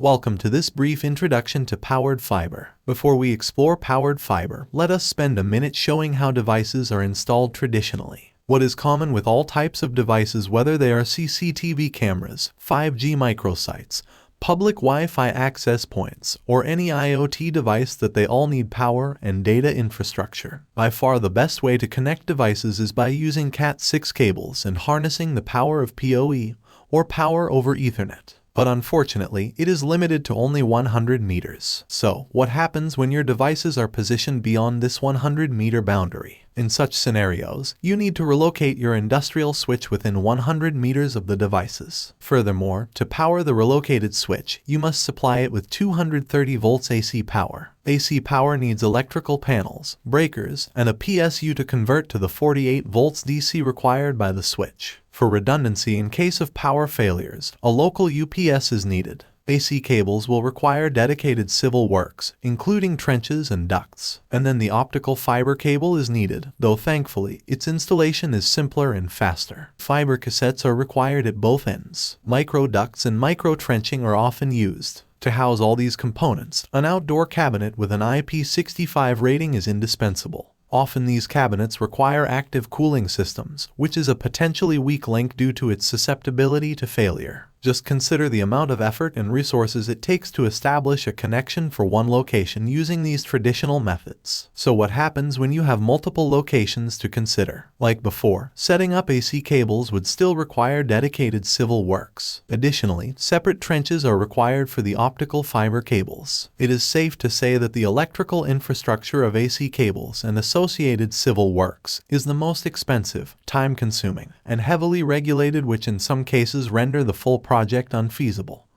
Welcome to this brief introduction to powered fiber. Before we explore powered fiber, let us spend a minute showing how devices are installed traditionally. What is common with all types of devices, whether they are CCTV cameras, 5G microsites, public Wi-Fi access points, or any IoT device, that they all need power and data infrastructure. By far the best way to connect devices is by using Cat6 cables and harnessing the power of PoE, or power over Ethernet. But unfortunately, it is limited to only 100 meters. So, what happens when your devices are positioned beyond this 100-meter boundary? In such scenarios, you need to relocate your industrial switch within 100 meters of the devices. Furthermore, to power the relocated switch, you must supply it with 230 volts AC power. AC power needs electrical panels, breakers, and a PSU to convert to the 48 volts DC required by the switch. For redundancy in case of power failures, a local UPS is needed. AC cables will require dedicated civil works, including trenches and ducts. And then the optical fiber cable is needed, though thankfully, its installation is simpler and faster. Fiber cassettes are required at both ends. Micro ducts and micro trenching are often used. To house all these components, an outdoor cabinet with an IP65 rating is indispensable. Often these cabinets require active cooling systems, which is a potentially weak link due to its susceptibility to failure. Just consider the amount of effort and resources it takes to establish a connection for one location using these traditional methods. So what happens when you have multiple locations to consider? Like before, setting up AC cables would still require dedicated civil works. Additionally, separate trenches are required for the optical fiber cables. It is safe to say that the electrical infrastructure of AC cables and associated civil works is the most expensive, time-consuming, and heavily regulated, which in some cases render the full project unfeasible.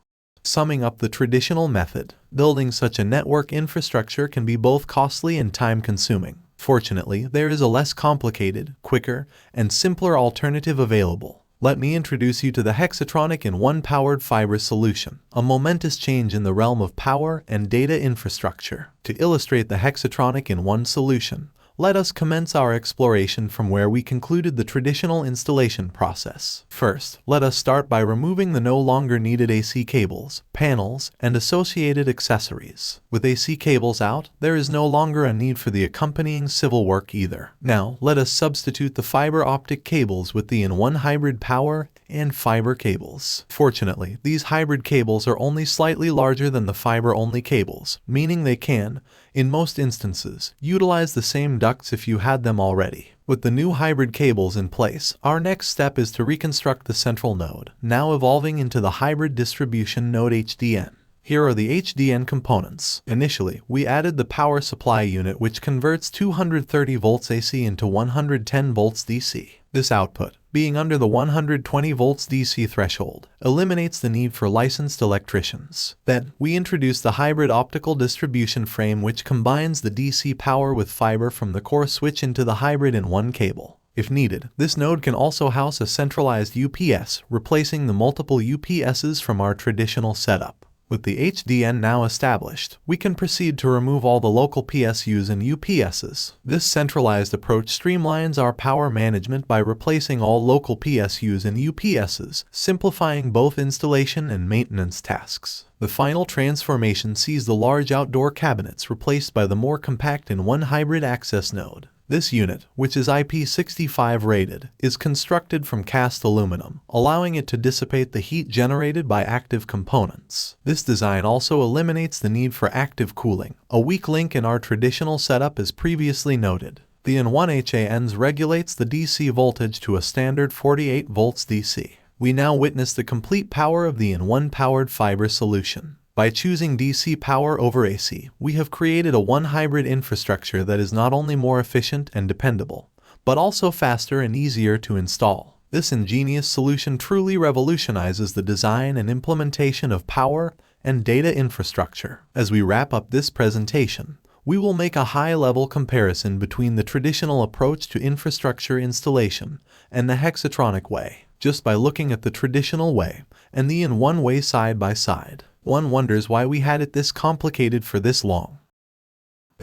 Summing up the traditional method, building such a network infrastructure can be both costly and time-consuming. Fortunately, there is a less complicated, quicker, and simpler alternative available. Let me introduce you to the Hexatronic InOne powered fiber solution, a momentous change in the realm of power and data infrastructure. To illustrate the Hexatronic InOne solution, let us commence our exploration from where we concluded the traditional installation process. First, let us start by removing the no longer needed AC cables, panels, and associated accessories. With AC cables out, there is no longer a need for the accompanying civil work either. Now, let us substitute the fiber optic cables with the InOne hybrid power and fiber cables. Fortunately, these hybrid cables are only slightly larger than the fiber-only cables, meaning they can, in most instances, utilize the same ducts if you had them already. With the new hybrid cables in place, our next step is to reconstruct the central node, now evolving into the hybrid distribution node HDN. Here are the HDN components. Initially, we added the power supply unit, which converts 230 volts AC into 110 volts DC. This output, being under the 120 volts DC threshold, eliminates the need for licensed electricians. Then, we introduce the hybrid optical distribution frame, which combines the DC power with fiber from the core switch into the hybrid in one cable. If needed, this node can also house a centralized UPS, replacing the multiple UPSs from our traditional setup. With the HDN now established, we can proceed to remove all the local PSUs and UPSs. This centralized approach streamlines our power management by replacing all local PSUs and UPSs, simplifying both installation and maintenance tasks. The final transformation sees the large outdoor cabinets replaced by the more compact InOne hybrid access node. This unit, which is IP65 rated, is constructed from cast aluminum, allowing it to dissipate the heat generated by active components. This design also eliminates the need for active cooling, a weak link in our traditional setup as previously noted. The InOne HANs regulates the DC voltage to a standard 48 volts DC. We now witness the complete power of the InOne powered fiber solution. By choosing DC power over AC, we have created a one hybrid infrastructure that is not only more efficient and dependable, but also faster and easier to install. This ingenious solution truly revolutionizes the design and implementation of power and data infrastructure. As we wrap up this presentation, we will make a high-level comparison between the traditional approach to infrastructure installation and the Hexatronic way. Just by looking at the traditional way and the InOne way side by side, one wonders why we had it this complicated for this long.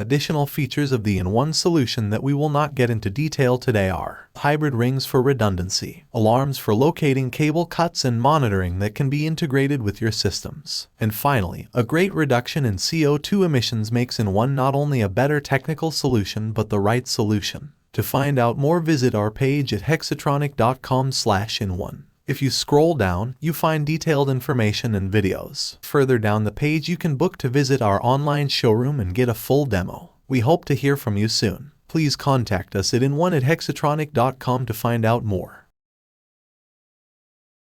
Additional features of the InOne solution that we will not get into detail today are hybrid rings for redundancy, alarms for locating cable cuts and monitoring that can be integrated with your systems. And finally, a great reduction in CO2 emissions makes InOne not only a better technical solution but the right solution. To find out more, visit our page at hexatronic.com/InOne. If you scroll down, you find detailed information and videos. Further down the page, you can book to visit our online showroom and get a full demo. We hope to hear from you soon. Please contact us at InOne@hexatronic.com to find out more.